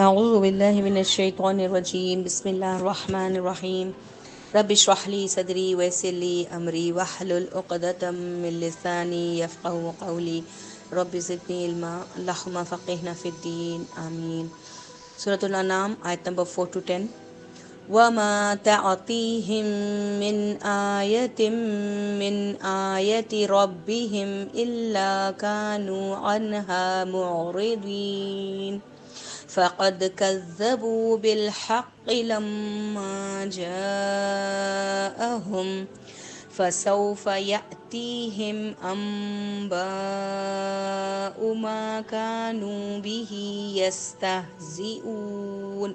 اعوذ باللہ من الشیطان الرجیم بسم اللہ الرحمن الرحیم رب اشرح لی صدری ویسر لی امری واحلل عقدۃ من لسانی یفقہوا قولی رب زدنی علما اللہم فقہنا فی الدین آمین۔ سورۃ الانعام آیت نمبر 4 to 10۔ وَمَا تَعْتِيهِم مِّنْ آيَةٍ مِّنْ آيَاتِ رَبِّهِمْ إِلَّا كَانُوا عَنْهَا مُعْرِضِينَ فَقَدْ كَذَّبُوا بِالْحَقِّ لَمَّا جَاءَهُمْ فَسَوْفَ يَأْتِيهِمْ أَنبَاءُ مَا كَانُوا بِهِ يَسْتَهْزِئُونَ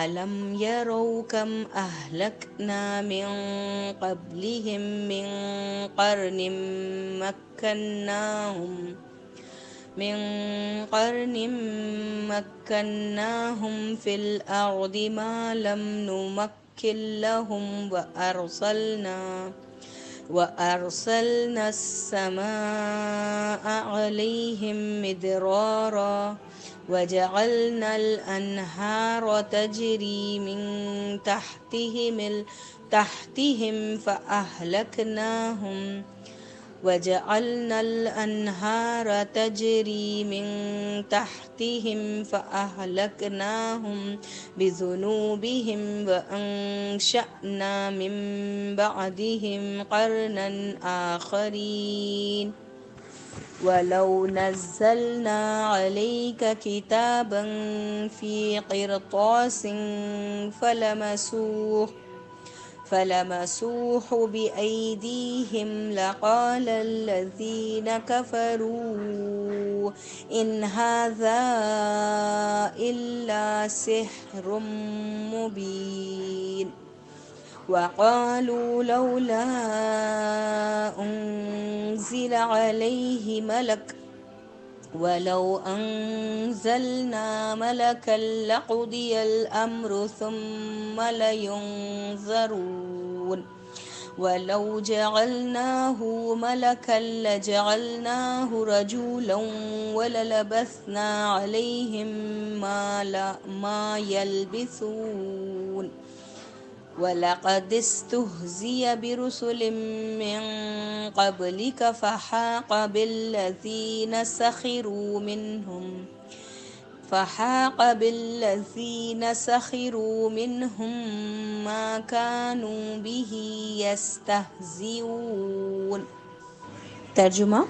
أَلَمْ يَرَوْا كَمْ أَهْلَكْنَا مِنْ قَبْلِهِمْ مِنْ قَرْنٍ مَكَّنَّاهُمْ فِي الْأَرْضِ مَا لَمْ نُمَكِّنْ لَهُمْ وَأَرْسَلْنَا السَّمَاءَ عَلَيْهِمْ مِدْرَارًا وَجَعَلْنَا الْأَنْهَارَ تَجْرِي مِنْ تَحْتِهِمْ فَأَهْلَكْنَاهُمْ بِذُنُوبِهِمْ وَأَنشَأْنَا مِنْ بَعْدِهِمْ قَرْنًا آخَرِينَ وَلَوْ نَزَّلْنَا عَلَيْكَ كِتَابًا فِي قِرْطَاسٍ فَلَمَسُوهُ بِأَيْدِيهِمْ لَقَالَ الَّذِينَ كَفَرُوا إِنْ هَذَا إِلَّا سِحْرٌ مُبِينٌ وَقَالُوا لَوْلَا أُنْزِلَ عَلَيْهِ مَلَكٌ وَلَوْ أَنزَلْنَا مَلَكًا لَقُضِيَ الْأَمْرُ ثُمَّ لَيُنظَرُونَ وَلَوْ جَعَلْنَاهُ مَلَكًا لَجَعَلْنَاهُ رَجُلًا وَلَلَبَسْنَا عَلَيْهِمْ مَا يَلْبِسُونَ وَلَقَدِ اسْتُهْزِئَ بِرُسُلٍ مِّن قَبْلِكَ فَحَاقَ بِالَّذِينَ سَخِرُوا مِنْهُمْ مَا كَانُوا بِهِ يَسْتَهْزِئُونَ۔ ترجمہ: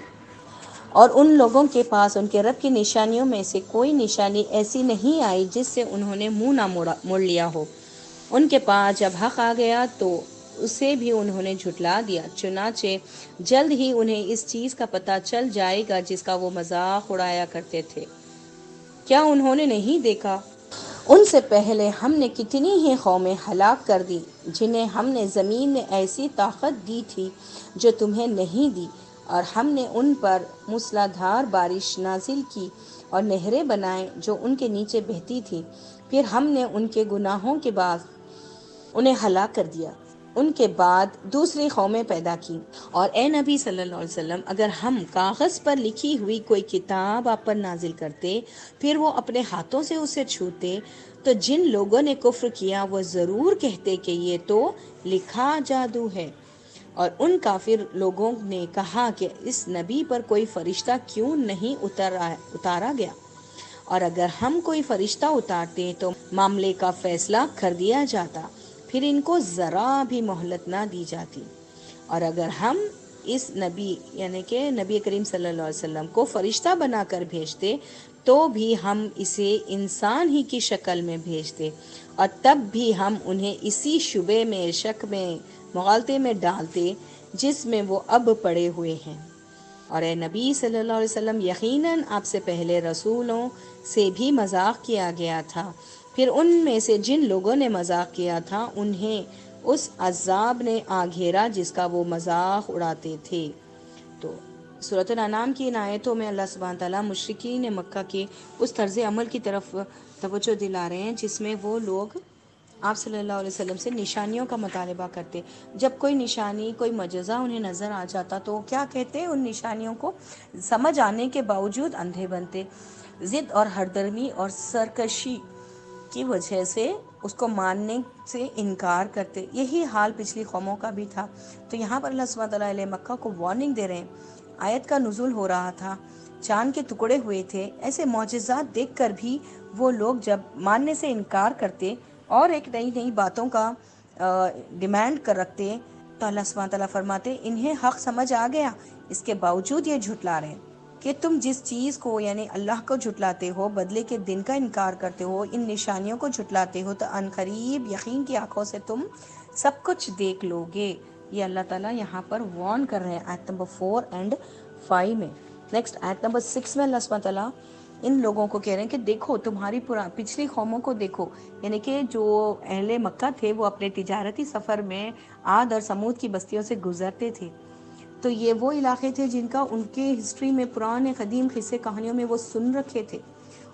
اور ان لوگوں کے پاس ان کے رب کی نشانیوں میں سے کوئی نشانی ایسی نہیں آئی جس سے انہوں نے منہ نہ موڑ لیا ہو۔ ان کے پاس جب حق آ گیا تو اسے بھی انہوں نے جھٹلا دیا، چنانچہ جلد ہی انہیں اس چیز کا پتہ چل جائے گا جس کا وہ مذاق اڑایا کرتے تھے۔ کیا انہوں نے نہیں دیکھا؟ ان سے پہلے ہم نے کتنی ہی قومیں ہلاک کر دی جنہیں ہم نے زمین میں ایسی طاقت دی تھی جو تمہیں نہیں دی، اور ہم نے ان پر موسلادھار بارش نازل کی اور نہریں بنائیں جو ان کے نیچے بہتی تھیں۔ پھر ہم نے ان کے گناہوں کے بعد انہیں ہلاک کر دیا۔ ان کے بعد دوسری قومیں پیدا کی۔ اور اے نبی صلی اللہ علیہ وسلم، اگر ہم کاغذ پر لکھی ہوئی کوئی کتاب آپ پر نازل کرتے پھر وہ اپنے ہاتھوں سے اسے چھوتے تو جن لوگوں نے کفر کیا وہ ضرور کہتے کہ یہ تو لکھا جادو ہے۔ اور ان کافر لوگوں نے کہا کہ اس نبی پر کوئی فرشتہ کیوں نہیں اتارا گیا، اور اگر ہم کوئی فرشتہ اتارتے تو معاملے کا فیصلہ کر دیا جاتا، پھر ان کو ذرا بھی مہلت نہ دی جاتی۔ اور اگر ہم اس نبی یعنی کہ نبی کریم صلی اللہ علیہ وسلم کو فرشتہ بنا کر بھیجتے تو بھی ہم اسے انسان ہی کی شکل میں بھیجتے، اور تب بھی ہم انہیں اسی شبے میں، شک میں، مغالطے میں ڈالتے جس میں وہ اب پڑے ہوئے ہیں۔ اور اے نبی صلی اللہ علیہ وسلم، یقیناً آپ سے پہلے رسولوں سے بھی مذاق کیا گیا تھا، پھر ان میں سے جن لوگوں نے مذاق کیا تھا انہیں اس عذاب نے آ گھیرا جس کا وہ مذاق اڑاتے تھے۔ تو سورۃ الانعام کی ان آیتوں میں اللہ سبحانہ تعالیٰ مشرکین مکہ کے اس طرز عمل کی طرف توجہ دلا رہے ہیں جس میں وہ لوگ آپ صلی اللہ علیہ وسلم سے نشانیوں کا مطالبہ کرتے۔ جب کوئی نشانی، کوئی معجزہ انہیں نظر آ جاتا تو وہ کیا کہتے؟ ان نشانیوں کو سمجھ آنے کے باوجود اندھے بنتے، ضد اور ہردرمی اور سرکشی کی وجہ سے اس کو ماننے سے انکار کرتے. یہی حال پچھلی قوموں کا بھی تھا. تو یہاں پر اللہ سبحانہ تعالیٰ علیہ مکہ کو وارننگ دے رہے ہیں. آیت کا نزول ہو رہا تھا، چاند کے ٹکڑے ہوئے تھے، ایسے معجزات دیکھ کر بھی وہ لوگ جب ماننے سے انکار کرتے اور ایک نئی نئی باتوں کا ڈیمانڈ کر رکھتے، تو اللہ سبحانہ تعالیٰ فرماتے انہیں حق سمجھ آ گیا، اس کے باوجود یہ جھٹلا رہے ہیں. کہ تم جس چیز کو یعنی اللہ کو جھٹلاتے ہو، بدلے کے دن کا انکار کرتے ہو، ان نشانیوں کو جھٹلاتے ہو، تو ان قریب یقین کی آنکھوں سے تم سب کچھ دیکھ لو گے. یہ اللہ تعالیٰ یہاں پر وارن کر رہے ہیں آیت نمبر 4 اور 5 میں. نیکسٹ آیت نمبر 6 میں اللہ سبحانہ تعالیٰ ان لوگوں کو کہہ رہے ہیں کہ دیکھو تمہاری پچھلی قوموں کو دیکھو، یعنی کہ جو اہل مکہ تھے وہ اپنے تجارتی سفر میں عاد اور سمود کی بستیوں سے گزرتے تھے. تو یہ وہ علاقے تھے جن کا ان کے ہسٹری میں پرانے قدیم قصے کہانیوں میں وہ سن رکھے تھے.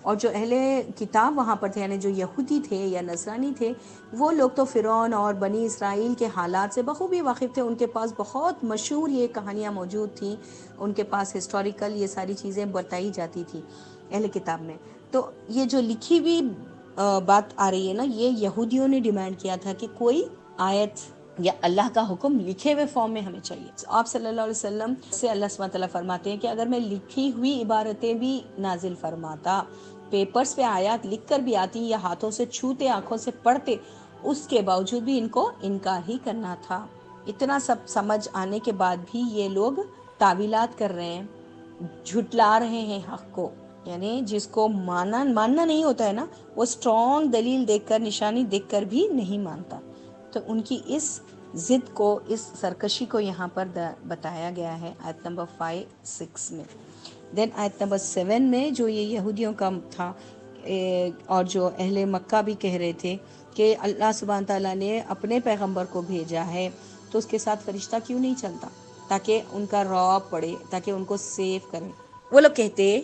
اور جو اہل کتاب وہاں پر تھے یعنی جو یہودی تھے یا نصرانی تھے، وہ لوگ تو فرعون اور بنی اسرائیل کے حالات سے بخوبی واقف تھے. ان کے پاس بہت مشہور یہ کہانیاں موجود تھیں، ان کے پاس ہسٹوریکل یہ ساری چیزیں بتائی جاتی تھی اہل کتاب میں. تو یہ جو لکھی ہوئی بات آ رہی ہے نا، یہ یہودیوں نے ڈیمانڈ کیا تھا کہ کوئی آیت یا اللہ کا حکم لکھے ہوئے فارم میں ہمیں چاہیے. آپ صلی اللہ علیہ وسلم سے اللہ سبحانہ تعالیٰ فرماتے ہیں کہ اگر میں لکھی ہوئی عبارتیں بھی نازل فرماتا، پیپرز پہ آیات لکھ کر بھی آتی یا ہاتھوں سے چھوتے آنکھوں سے پڑھتے، اس کے باوجود بھی ان کو انکار ہی کرنا تھا. اتنا سب سمجھ آنے کے بعد بھی یہ لوگ تعویلات کر رہے ہیں، جھٹلا رہے ہیں حق کو. یعنی جس کو ماننا نہیں ہوتا ہے نا، وہ اسٹرانگ دلیل دیکھ کر، نشانی دیکھ کر بھی نہیں مانتا. تو ان کی اس ضد کو، اس سرکشی کو یہاں پر بتایا گیا ہے آیت نمبر 5-6 میں. دین آیت نمبر 7 میں جو یہ یہودیوں کا تھا اور جو اہل مکہ بھی کہہ رہے تھے کہ اللہ سبحانہ تعالیٰ نے اپنے پیغمبر کو بھیجا ہے تو اس کے ساتھ فرشتہ کیوں نہیں چلتا تاکہ ان کا رعب پڑے، تاکہ ان کو سیو کرے. وہ لوگ کہتے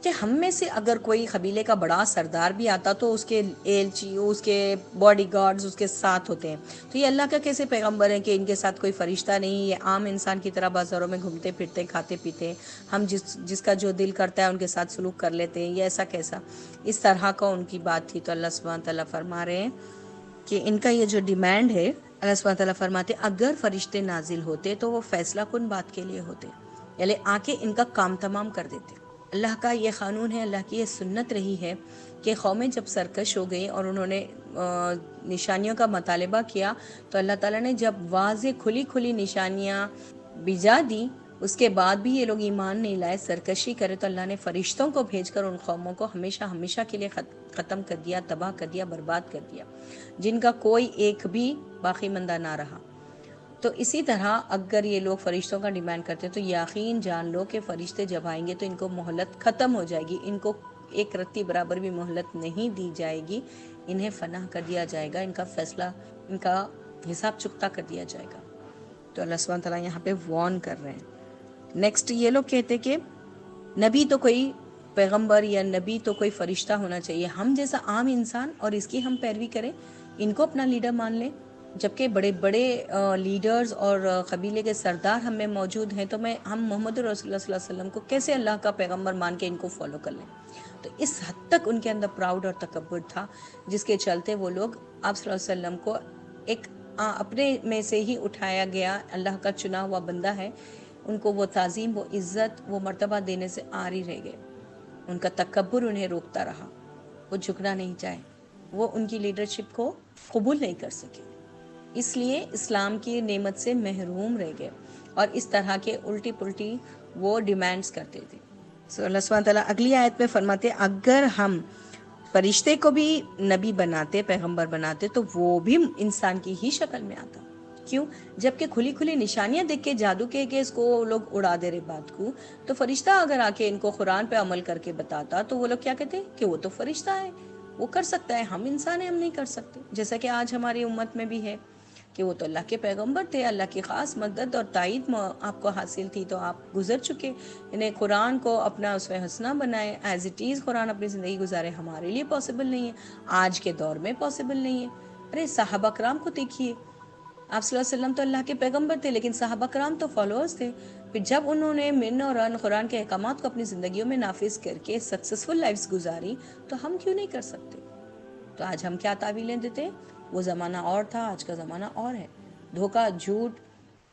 کہ ہم میں سے اگر کوئی قبیلے کا بڑا سردار بھی آتا تو اس کے ایلچی، اس کے باڈی گارڈز اس کے ساتھ ہوتے ہیں. تو یہ اللہ کا کیسے پیغمبر ہیں کہ ان کے ساتھ کوئی فرشتہ نہیں، یہ عام انسان کی طرح بازاروں میں گھومتے پھرتے، کھاتے پیتے، ہم جس کا جو دل کرتا ہے ان کے ساتھ سلوک کر لیتے ہیں، یہ ایسا کیسا؟ اس طرح کا ان کی بات تھی. تو اللہ سبحانہ تعالیٰ فرما رہے ہیں کہ ان کا یہ جو ڈیمانڈ ہے، اللہ سبحانہ تعالیٰ فرماتے اگر فرشتے نازل ہوتے تو وہ فیصلہ کن بات کے لیے ہوتے، یعنی آ کے ان کا کام تمام کر دیتے. اللہ کا یہ قانون ہے، اللہ کی یہ سنت رہی ہے کہ قومیں جب سرکش ہو گئی اور انہوں نے نشانیوں کا مطالبہ کیا تو اللہ تعالیٰ نے جب واضح کھلی نشانیاں بھیجا دی، اس کے بعد بھی یہ لوگ ایمان نہیں لائے، سرکشی کرے، تو اللہ نے فرشتوں کو بھیج کر ان قوموں کو ہمیشہ کے لیے ختم کر دیا، تباہ کر دیا، برباد کر دیا، جن کا کوئی ایک بھی باقی مندہ نہ رہا. تو اسی طرح اگر یہ لوگ فرشتوں کا ڈیمانڈ کرتے تو یقین جان لو کہ فرشتے جب آئیں گے تو ان کو مہلت ختم ہو جائے گی، ان کو ایک رتی برابر بھی مہلت نہیں دی جائے گی، انہیں فنا کر دیا جائے گا، ان کا فیصلہ، ان کا حساب چکتا کر دیا جائے گا. تو اللہ سبحانہ تعالیٰ یہاں پہ وارن کر رہے ہیں. نیکسٹ یہ لوگ کہتے کہ نبی تو کوئی پیغمبر یا نبی تو کوئی فرشتہ ہونا چاہیے، ہم جیسا عام انسان اور اس کی ہم پیروی کریں، ان کو اپنا لیڈر مان لیں، جبکہ بڑے بڑے لیڈرز اور قبیلے کے سردار ہم میں موجود ہیں، تو ہم محمد رسول اللہ صلی اللہ علیہ وسلم کو کیسے اللہ کا پیغمبر مان کے ان کو فالو کر لیں. تو اس حد تک ان کے اندر پراؤڈ اور تکبر تھا، جس کے چلتے وہ لوگ آپ صلی اللہ علیہ وسلم کو ایک اپنے میں سے ہی اٹھایا گیا اللہ کا چنا ہوا بندہ ہے، ان کو وہ تعظیم، وہ عزت، وہ مرتبہ دینے سے آری رہ گئے. ان کا تکبر انہیں روکتا رہا، وہ جھکنا نہیں چاہے، وہ ان کی لیڈرشپ کو قبول نہیں کر سکے، اس لیے اسلام کی نعمت سے محروم رہ گئے اور اس طرح کے الٹی پلٹی وہ ڈیمانڈز کرتے تھے. اللہ سبحانہ تعالیٰ اگلی آیت میں فرماتے اگر ہم فرشتے کو بھی نبی بناتے، پیغمبر بناتے، تو وہ بھی انسان کی ہی شکل میں آتا. کیوں؟ جبکہ کھلی نشانیاں دیکھ کے جادو کے اس کو لوگ اڑا دے رہے بات کو، تو فرشتہ اگر آ کے ان کو قرآن پہ عمل کر کے بتاتا تو وہ لوگ کیا کہتے کہ وہ تو فرشتہ ہے، وہ کر سکتا ہے، ہم انسان ہیں، ہم نہیں کر سکتے. جیسا کہ آج ہماری امت میں بھی ہے کہ وہ تو اللہ کے پیغمبر تھے، اللہ کی خاص مدد اور تائید آپ کو حاصل تھی تو آپ گزر چکے، انہیں قرآن کو اپنا اسوہ حسنہ بنائے، ایز اٹ از قرآن اپنی زندگی گزارے. ہمارے لیے پاسبل نہیں ہے، آج کے دور میں پاسبل نہیں ہے. ارے صحابہ کرام کو دیکھیے، آپ صلی اللہ علیہ وسلم تو اللہ کے پیغمبر تھے لیکن صحابہ کرام تو فالوورز تھے. پھر جب انہوں نے من اور ان قرآن کے احکامات کو اپنی زندگیوں میں نافذ کر کے سکسیسفل لائفز گزاری، تو ہم کیوں نہیں کر سکتے؟ تو آج ہم کیا تعویلیں دیتے؟ وہ زمانہ اور تھا، آج کا زمانہ اور ہے۔ دھوکہ، جھوٹ،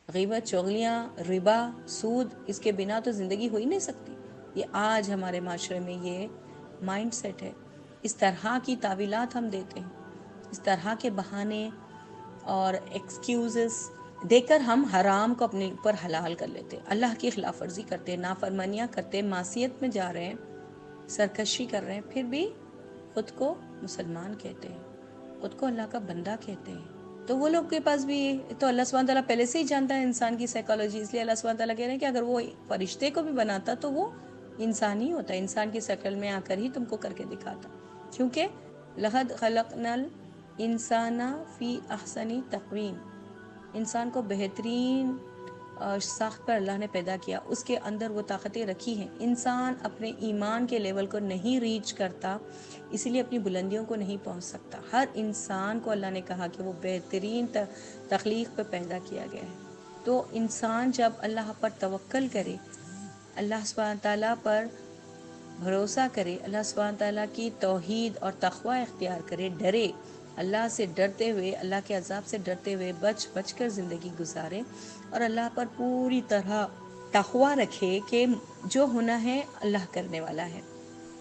غیبت، چغلیاں، ربا، سود، اس کے بنا تو زندگی ہو ہی نہیں سکتی۔ یہ آج ہمارے معاشرے میں یہ مائنڈ سیٹ ہے۔ اس طرح کی تعویلات ہم دیتے ہیں، اس طرح کے بہانے اور ایکسکیوزز دے کر ہم حرام کو اپنے اوپر حلال کر لیتے، اللہ کی خلاف ورزی کرتے، نافرمانیاں کرتے، معصیت میں جا رہے ہیں، سرکشی کر رہے ہیں، پھر بھی خود کو مسلمان کہتے ہیں، خود کو اللہ کا بندہ کہتے ہیں۔ تو وہ لوگ کے پاس بھی تو اللہ سبحانہ تعالیٰ پہلے سے ہی جانتا ہے انسان کی سائیکالوجی، اس لیے اللہ سبحانہ تعالیٰ کہہ رہے ہیں کہ اگر وہ فرشتے کو بھی بناتا تو وہ انسان ہی ہوتا، انسان کی شکل میں آ کر ہی تم کو کر کے دکھاتا، کیونکہ لقد خلقنا الانسان فی احسن تقویم، انسان کو بہترین ساخت پر اللہ نے پیدا کیا، اس کے اندر وہ طاقتیں رکھی ہیں۔ انسان اپنے ایمان کے لیول کو نہیں ریچ کرتا، اسی لیے اپنی بلندیوں کو نہیں پہنچ سکتا۔ ہر انسان کو اللہ نے کہا کہ وہ بہترین تخلیق پہ پیدا کیا گیا ہے۔ تو انسان جب اللہ پر توکل کرے، اللہ سبحانہ تعالیٰ پر بھروسہ کرے، اللہ سبحانہ تعالیٰ کی توحید اور تقوی اختیار کرے، ڈرے، اللہ سے ڈرتے ہوئے، اللہ کے عذاب سے ڈرتے ہوئے بچ بچ کر زندگی گزارے، اور اللہ پر پوری طرح تقوی رکھے کہ جو ہونا ہے اللہ کرنے والا ہے،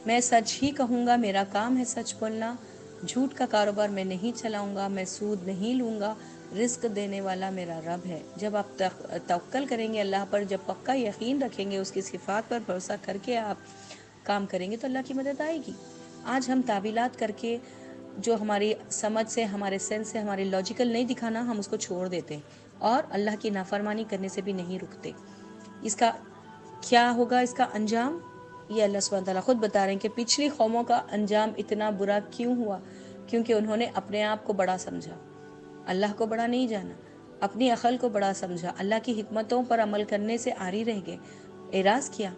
میں سچ ہی کہوں گا، میرا کام ہے سچ بولنا، جھوٹ کا کاروبار میں نہیں چلاؤں گا، میں سود نہیں لوں گا، رزق دینے والا میرا رب ہے۔ جب آپ توکل کریں گے اللہ پر، جب پکا یقین رکھیں گے، اس کی صفات پر بھروسہ کر کے آپ کام کریں گے تو اللہ کی مدد آئے گی۔ آج ہم تعویلات کر کے جو ہماری سمجھ سے، ہمارے سینس سے، ہمارے لاجیکل نہیں دکھانا، ہم اس کو چھوڑ دیتے ہیں اور اللہ کی نافرمانی کرنے سے بھی نہیں رکتے۔ اس کا کیا ہوگا، اس کا انجام؟ یہ اللہ سبحانہ تعالیٰ خود بتا رہے ہیں کہ پچھلی قوموں کا انجام اتنا برا کیوں ہوا، کیونکہ انہوں نے اپنے آپ کو بڑا سمجھا، اللہ کو بڑا نہیں جانا، اپنی عقل کو بڑا سمجھا، اللہ کی حکمتوں پر عمل کرنے سے عاری رہ گئے، اعراض کیا،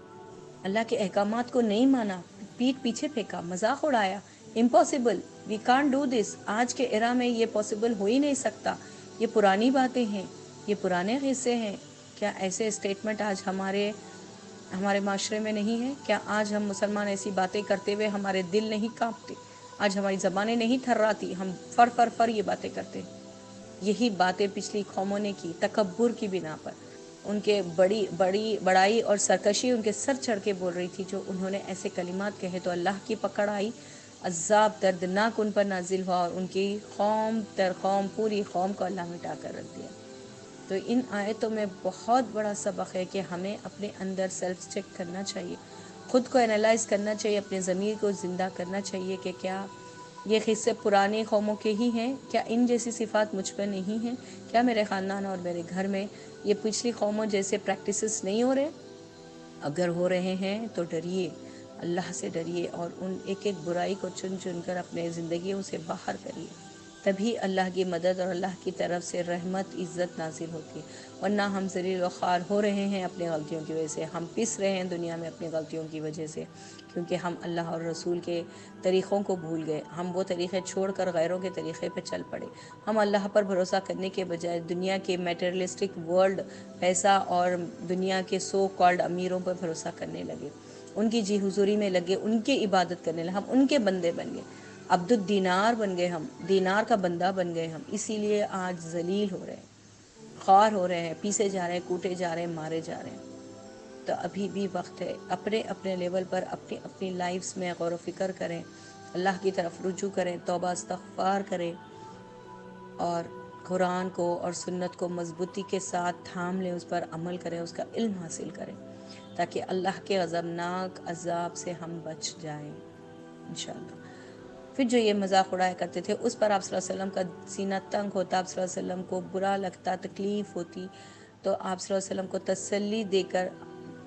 اللہ کے احکامات کو نہیں مانا، پیٹھ پیچھے پھینکا، مذاق اڑایا، impossible, we can't do this, آج کے ایرا میں یہ پاسبل ہو ہی نہیں سکتا، یہ پرانی باتیں ہیں، یہ پرانے قصے ہیں۔ کیا ایسے اسٹیٹمنٹ آج ہمارے معاشرے میں نہیں ہے؟ کیا آج ہم مسلمان ایسی باتیں کرتے ہوئے ہمارے دل نہیں کانپتے؟ آج ہماری زبانیں نہیں تھراتی؟ ہم فر یہ باتیں کرتے ہیں۔ یہی باتیں پچھلی قوموں نے کی، تکبر کی بنا پر، ان کے بڑائی اور سرکشی ان کے سر چڑھ کے بول رہی تھی، جو انہوں نے ایسے کلمات کہے تو اللہ کی پکڑ آئی، عذاب دردناک ان پر نازل ہوا، اور ان کی قوم در قوم، پوری قوم کو اللہ مٹا کر رکھ دیا۔ تو ان آیتوں میں بہت بڑا سبق ہے کہ ہمیں اپنے اندر سیلف چیک کرنا چاہیے، خود کو انالائز کرنا چاہیے، اپنے ضمیر کو زندہ کرنا چاہیے کہ کیا یہ قصے پرانے قوموں کے ہی ہیں؟ کیا ان جیسی صفات مجھ پہ نہیں ہیں؟ کیا میرے خاندان اور میرے گھر میں یہ پچھلی قوموں جیسے پریکٹسز نہیں ہو رہے؟ اگر ہو رہے ہیں تو ڈریے، اللہ سے ڈریے، اور ان ایک ایک برائی کو چن چن کر اپنے زندگیوں سے باہر کریے، تبھی اللہ کی مدد اور اللہ کی طرف سے رحمت، عزت نازل ہوتی ہے۔ ورنہ ہم ذلیل و خوار ہو رہے ہیں اپنے غلطیوں کی وجہ سے، ہم پس رہے ہیں دنیا میں اپنی غلطیوں کی وجہ سے، کیونکہ ہم اللہ اور رسول کے طریقوں کو بھول گئے، ہم وہ طریقے چھوڑ کر غیروں کے طریقے پہ چل پڑے، ہم اللہ پر بھروسہ کرنے کے بجائے دنیا کے میٹریلسٹک ورلڈ، پیسہ اور دنیا کے سو کالڈ امیروں پر بھروسہ کرنے لگے، ان کی جی حضوری میں لگے، ان کی عبادت کرنے لگے، ہم ان کے بندے بن گئے، عبد الدینار بن گئے، ہم دینار کا بندہ بن گئے ہم، اسی لیے آج ذلیل ہو رہے ہیں، خوار ہو رہے ہیں، پیسے جا رہے ہیں، کوٹے جا رہے ہیں، مارے جا رہے ہیں۔ تو ابھی بھی وقت ہے، اپنے لیول پر اپنی لائفز میں غور و فکر کریں، اللہ کی طرف رجوع کریں، توبہ استغفار کریں، اور قرآن کو اور سنت کو مضبوطی کے ساتھ تھام لیں، اس پر عمل کریں، اس کا علم حاصل کریں، تاکہ اللہ کے غضبناک عذاب سے ہم بچ جائیں انشاءاللہ۔ پھر جو یہ مذاق اڑایا کرتے تھے، اس پر آپ صلی اللہ علیہ وسلم کا سینہ تنگ ہوتا، آپ صلی اللہ علیہ وسلم کو برا لگتا، تکلیف ہوتی، تو آپ صلی اللہ علیہ وسلم کو تسلی دے کر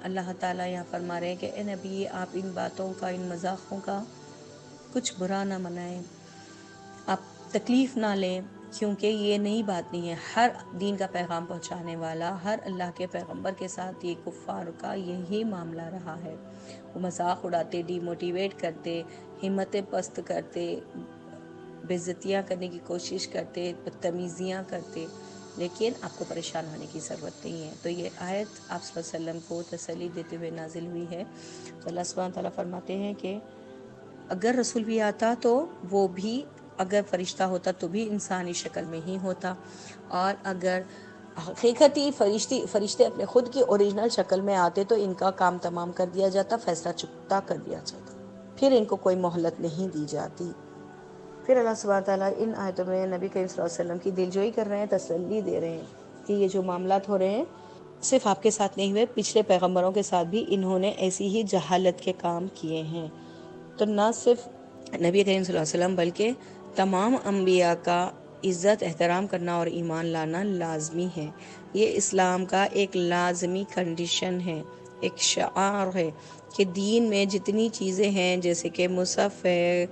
اللہ تعالیٰ یہاں فرما رہے ہیں کہ اے نبی، آپ ان باتوں کا، ان مذاقوں کا کچھ برا نہ منائیں، آپ تکلیف نہ لیں، کیونکہ یہ نئی بات نہیں ہے، ہر دین کا پیغام پہنچانے والا، ہر اللہ کے پیغمبر کے ساتھ یہ کفار کا یہی معاملہ رہا ہے، وہ مذاق اڑاتے، ڈی موٹیویٹ کرتے، ہمتیں پست کرتے، بے عزتیاں کرنے کی کوشش کرتے، بدتمیزیاں کرتے، لیکن آپ کو پریشان ہونے کی ضرورت نہیں ہے۔ تو یہ آیت آپ صلی اللہ علیہ وسلم کو تسلی دیتے ہوئے نازل ہوئی ہے۔ تو اللہ سبحانہ تعالیٰ فرماتے ہیں کہ اگر رسول بھی آتا تو وہ بھی اگر فرشتہ ہوتا تو بھی انسانی شکل میں ہی ہوتا، اور اگر حقیقتی فرشتے اپنے خود کی اوریجنل شکل میں آتے تو ان کا کام تمام کر دیا جاتا، فیصلہ چکتا کر دیا جاتا، پھر ان کو کوئی مہلت نہیں دی جاتی۔ پھر اللہ سبحانہ تعالیٰ ان آیتوں میں نبی کریم صلی اللہ علیہ وسلم کی دلجوئی کر رہے ہیں، تسلی دے رہے ہیں کہ یہ جو معاملات ہو رہے ہیں صرف آپ کے ساتھ نہیں ہوئے، پچھلے پیغمبروں کے ساتھ بھی انہوں نے ایسی ہی جہالت کے کام کیے ہیں۔ تو نہ صرف نبی کریم صلی اللہ علیہ وسلم بلکہ تمام انبیاء کا عزت احترام کرنا اور ایمان لانا لازمی ہے۔ یہ اسلام کا ایک لازمی کنڈیشن ہے، ایک شعار ہے کہ دین میں جتنی چیزیں ہیں جیسے کہ مصحف ہے،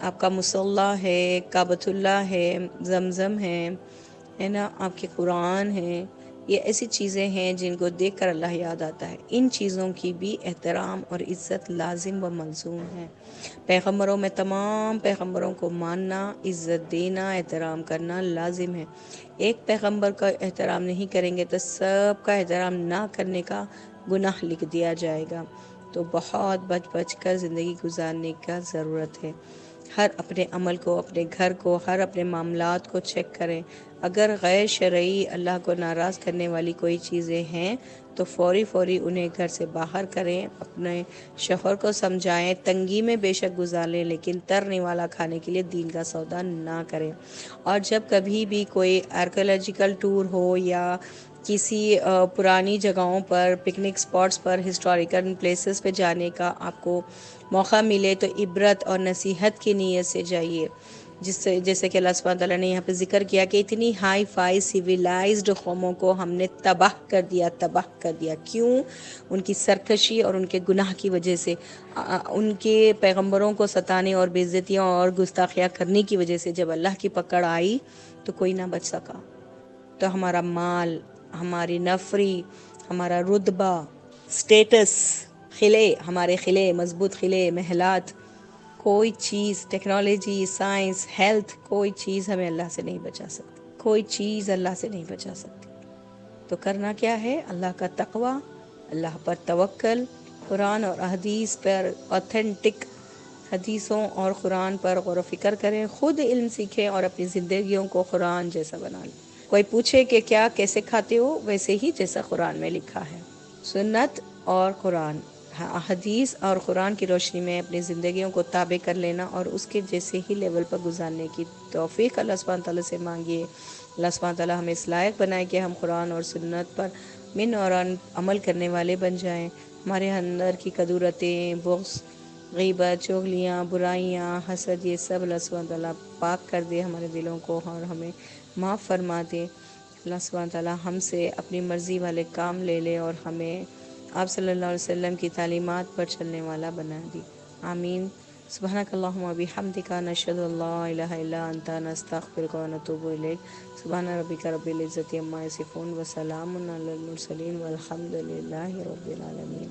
آپ کا مصلی ہے، کعبۃ اللہ ہے، زمزم ہے نا، آپ کے قرآن ہے، یہ ایسی چیزیں ہیں جن کو دیکھ کر اللہ یاد آتا ہے۔ ان چیزوں کی بھی احترام اور عزت لازم و ملزوم ہے۔ پیغمبروں میں تمام پیغمبروں کو ماننا، عزت دینا، احترام کرنا لازم ہے۔ ایک پیغمبر کا احترام نہیں کریں گے تو سب کا احترام نہ کرنے کا گناہ لکھ دیا جائے گا۔ تو بہت بچ بچ کر زندگی گزارنے کا ضرورت ہے۔ ہر اپنے عمل کو، اپنے گھر کو، ہر اپنے معاملات کو چیک کریں۔ اگر غیر شرعی اللہ کو ناراض کرنے والی کوئی چیزیں ہیں تو فوری انہیں گھر سے باہر کریں، اپنے شوہر کو سمجھائیں، تنگی میں بے شک گزار لیں لیکن ترنے والا کھانے کے لیے دین کا سودا نہ کریں۔ اور جب کبھی بھی کوئی آرکیولوجیکل ٹور ہو یا کسی پرانی جگہوں پر، پکنک سپاٹس پر، ہسٹوریکل پلیسز پہ جانے کا آپ کو موقع ملے تو عبرت اور نصیحت کی نیت سے جائیے، جیسے کہ اللہ سبحانہ تعالیٰ نے یہاں پہ ذکر کیا کہ اتنی ہائی فائی سیویلائزڈ قوموں کو ہم نے تباہ کر دیا۔ کیوں؟ ان کی سرکشی اور ان کے گناہ کی وجہ سے، ان کے پیغمبروں کو ستانے اور بے عزتیاں اور گستاخیاں کرنے کی وجہ سے جب اللہ کی پکڑ آئی تو کوئی نہ بچ سکا۔ تو ہمارا مال، ہماری نفری، ہمارا رتبہ، سٹیٹس، ہمارے قلعے، مضبوط قلعے، محلات، کوئی چیز، ٹیکنالوجی، سائنس، ہیلتھ، کوئی چیز ہمیں اللہ سے نہیں بچا سکتی، کوئی چیز اللہ سے نہیں بچا سکتی۔ تو کرنا کیا ہے؟ اللہ کا تقوی، اللہ پر توکل، قرآن اور حدیث پر، اوتھینٹک حدیثوں اور قرآن پر غور و فکر کریں، خود علم سیکھیں اور اپنی زندگیوں کو قرآن جیسا بنا لیں۔ کوئی پوچھے کہ کیا کیسے کھاتے ہو؟ ویسے ہی جیسا قرآن میں لکھا ہے۔ سنت اور قرآن، حدیث اور قرآن کی روشنی میں اپنی زندگیوں کو تابع کر لینا اور اس کے جیسے ہی لیول پر گزارنے کی توفیق اللہ سبحانہ تعالیٰ سے مانگیے۔ اللہ سبحانہ تعالیٰ ہمیں اس لائق بنائے کہ ہم قرآن اور سنت پر من اور عمل کرنے والے بن جائیں۔ ہمارے اندر کی قدورتیں، بغض، غیبت، چغلیاں، برائیاں، حسد، یہ سب اللہ سبحانہ تعالیٰ پاک کر دے ہمارے دلوں کو اور ہمیں معاف فرما دے۔ اللہ سبحانہ تعالیٰ ہم سے اپنی مرضی والے کام لے لے اور ہمیں آپ صلی اللہ علیہ وسلم کی تعلیمات پر چلنے والا بنا دی۔ آمین۔ سبحانک اللہم و بحمدک، نشہد ان لا الہ الا انت، نستغفرک و نتوب الیک۔ سبحان ربک رب العزۃ عما یصفون و سلام علی المرسلین والحمد للہ رب العالمین۔